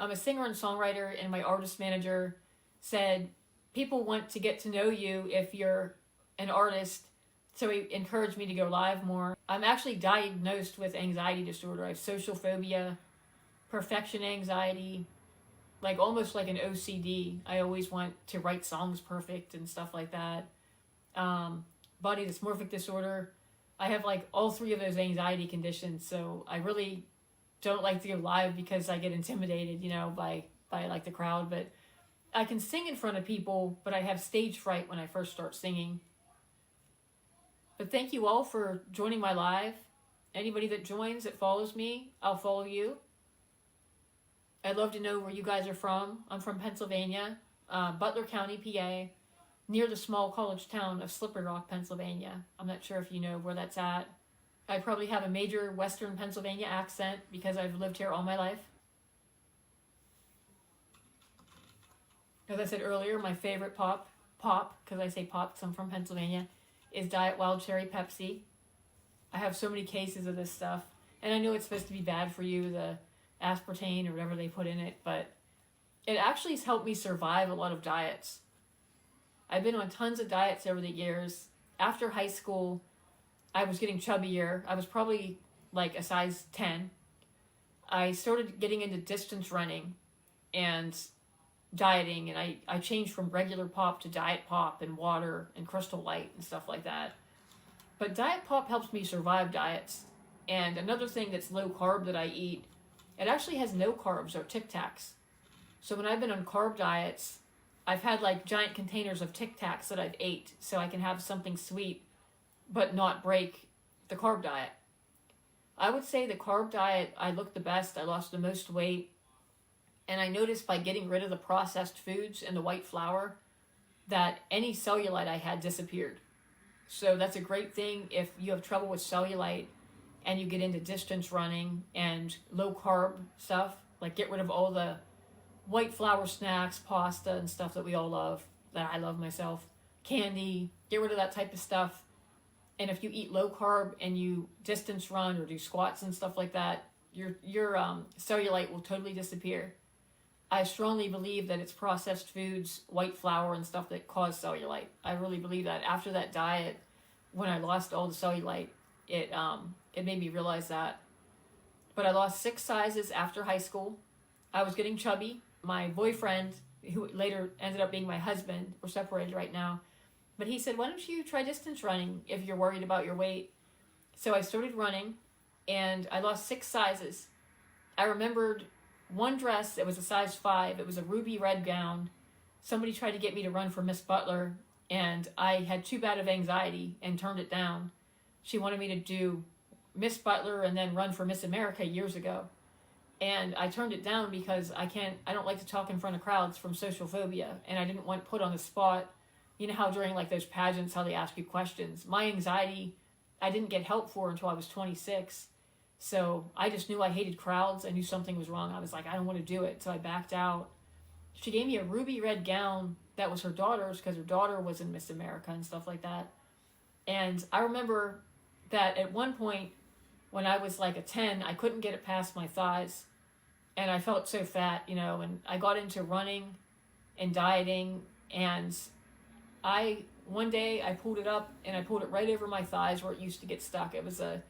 I'm a singer and songwriter, and my artist manager said people want to get to know you if you're an artist, so he encouraged me to go live more. I'm actually diagnosed with anxiety disorder. I have social phobia, perfection anxiety, like almost like an OCD. I always want to write songs perfect and stuff like that. Body dysmorphic disorder. I have like all three of those anxiety conditions, so I really don't like to go live because I get intimidated, by like the crowd. But I can sing in front of people, but I have stage fright when I first start singing. But thank you all for joining my live. Anybody that joins, that follows me, I'll follow you. I'd love to know where you guys are from. I'm from Pennsylvania, Butler County, PA, near the small college town of Slippery Rock, Pennsylvania. I'm not sure if you know where that's at. I probably have a major Western Pennsylvania accent because I've lived here all my life. As I said earlier, my favorite pop, because I say pop because I'm from Pennsylvania, is Diet Wild Cherry Pepsi. I have so many cases of this stuff. And I know it's supposed to be bad for you, the aspartame or whatever they put in it, but it actually has helped me survive a lot of diets. I've been on tons of diets over the years. After high school, I was getting chubbier. I was probably like a size 10. I started getting into distance running and dieting, and I changed from regular pop to diet pop and water and Crystal Light and stuff like that. But diet pop helps me survive diets. And another thing that's low carb that I eat, it actually has no carbs or Tic Tacs. So when I've been on carb diets, I've had like giant containers of Tic Tacs that I've ate so I can have something sweet but not break the carb diet. I would say the carb diet, I looked the best, I lost the most weight, and I noticed by getting rid of the processed foods and the white flour that any cellulite I had disappeared. So that's a great thing if you have trouble with cellulite and you get into distance running and low carb stuff, like get rid of all the white flour snacks, pasta and stuff that we all love, that I love myself, candy, get rid of that type of stuff. And if you eat low carb and you distance run or do squats and stuff like that, your cellulite will totally disappear. I strongly believe that it's processed foods, white flour and stuff that cause cellulite. I really believe that. After that diet, when I lost all the cellulite, it made me realize that. But I lost 6 sizes after high school. I was getting chubby. My boyfriend, who later ended up being my husband, we're separated right now, but he said, why don't you try distance running if you're worried about your weight? So I started running, and I lost 6 sizes. I remembered one dress that was a size 5. It was a ruby red gown. Somebody tried to get me to run for Miss Butler, and I had too bad of anxiety and turned it down. She wanted me to do Miss Butler and then run for Miss America years ago. And I turned it down because I don't like to talk in front of crowds from social phobia, and I didn't want put on the spot. You know how during like those pageants, how they ask you questions? My anxiety, I didn't get help for until I was 26. So I just knew I hated crowds. I knew something was wrong. I was like, I don't want to do it. So I backed out. She gave me a ruby red gown that was her daughter's because her daughter was in Miss America and stuff like that. And I remember that at one point when I was like a 10, I couldn't get it past my thighs. And I felt so fat, and I got into running and dieting, and one day I pulled it up and I pulled it right over my thighs where it used to get stuck. It was a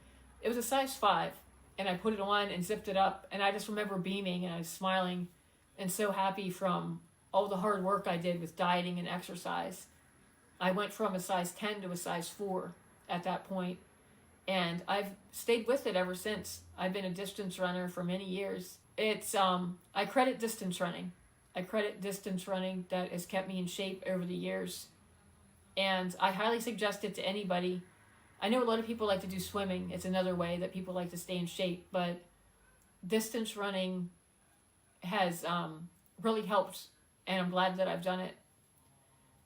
size 5, and I put it on and zipped it up, and I just remember beaming and I was smiling and so happy from all the hard work I did with dieting and exercise. I went from a size 10 to a size 4 at that point, and I've stayed with it ever since. I've been a distance runner for many years. I credit distance running. That has kept me in shape over the years. And I highly suggest it to anybody. I know a lot of people like to do swimming. It's another way that people like to stay in shape. But distance running has really helped, and I'm glad that I've done it.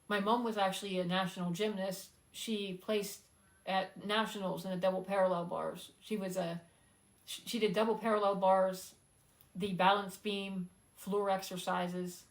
My mom was actually a national gymnast. She placed at nationals in the double parallel bars. She did double parallel bars, the balance beam, floor exercises.